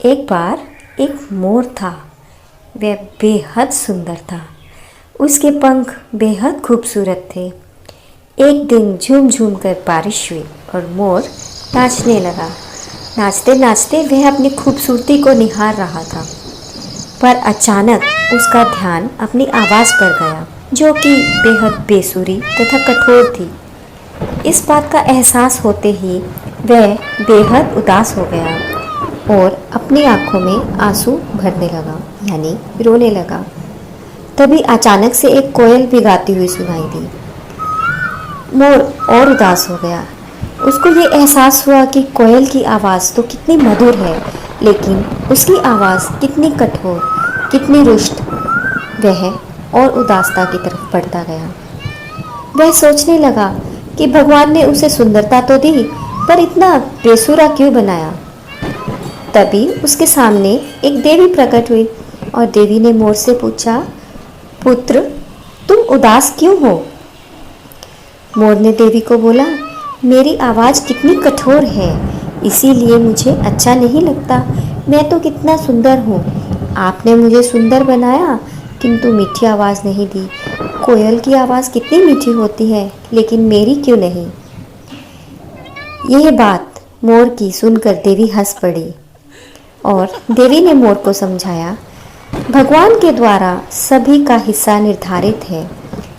एक बार एक मोर था। वह बेहद सुंदर था। उसके पंख बेहद खूबसूरत थे। एक दिन झूम झूम कर बारिश हुई और मोर नाचने लगा। नाचते नाचते वह अपनी खूबसूरती को निहार रहा था, पर अचानक उसका ध्यान अपनी आवाज़ पर गया, जो कि बेहद बेसुरी तथा कठोर थी। इस बात का एहसास होते ही वह बेहद उदास हो गया और अपनी आंखों में आंसू भरने लगा, यानी रोने लगा। तभी अचानक से एक कोयल भी गाती हुई सुनाई दी। मोर और उदास हो गया। उसको ये एहसास हुआ कि कोयल की आवाज़ तो कितनी मधुर है, लेकिन उसकी आवाज़ कितनी कठोर, कितनी रुष्ट। वह और उदासता की तरफ बढ़ता गया। वह सोचने लगा कि भगवान ने उसे सुंदरता तो दी, पर इतना बेसुरा क्यों बनाया। तभी उसके सामने एक देवी प्रकट हुई और देवी ने मोर से पूछा, पुत्र, तुम उदास क्यों हो? मोर ने देवी को बोला, मेरी आवाज़ कितनी कठोर है, इसीलिए मुझे अच्छा नहीं लगता। मैं तो कितना सुंदर हूँ। आपने मुझे सुंदर बनाया, किंतु मीठी आवाज़ नहीं दी। कोयल की आवाज़ कितनी मीठी होती है, लेकिन मेरी क्यों नहीं? यह बात मोर की सुनकर देवी हंस पड़ी और देवी ने मोर को समझाया, भगवान के द्वारा सभी का हिस्सा निर्धारित है।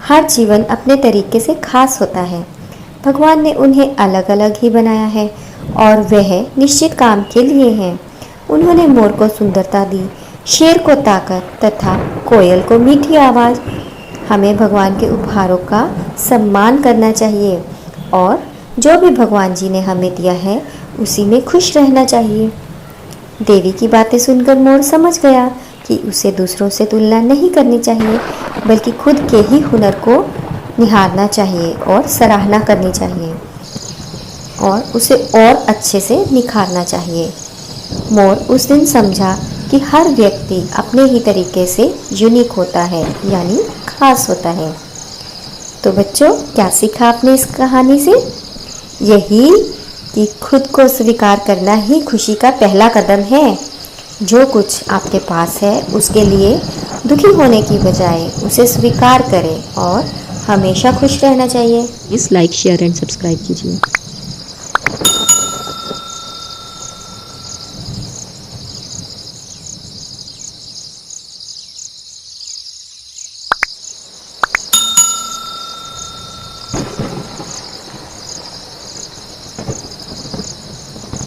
हर जीवन अपने तरीके से खास होता है। भगवान ने उन्हें अलग अलग ही बनाया है और वह निश्चित काम के लिए हैं। उन्होंने मोर को सुंदरता दी, शेर को ताकत तथा कोयल को मीठी आवाज़। हमें भगवान के उपहारों का सम्मान करना चाहिए और जो भी भगवान जी ने हमें दिया है उसी में खुश रहना चाहिए। देवी की बातें सुनकर मोर समझ गया कि उसे दूसरों से तुलना नहीं करनी चाहिए, बल्कि खुद के ही हुनर को निहारना चाहिए और सराहना करनी चाहिए और उसे और अच्छे से निखारना चाहिए। मोर उस दिन समझा कि हर व्यक्ति अपने ही तरीके से यूनिक होता है, यानी खास होता है। तो बच्चों, क्या सीखा आपने इस कहानी से? यही कि खुद को स्वीकार करना ही खुशी का पहला कदम है। जो कुछ आपके पास है उसके लिए दुखी होने की बजाय उसे स्वीकार करें और हमेशा खुश रहना चाहिए। Please like, share and subscribe कीजिए।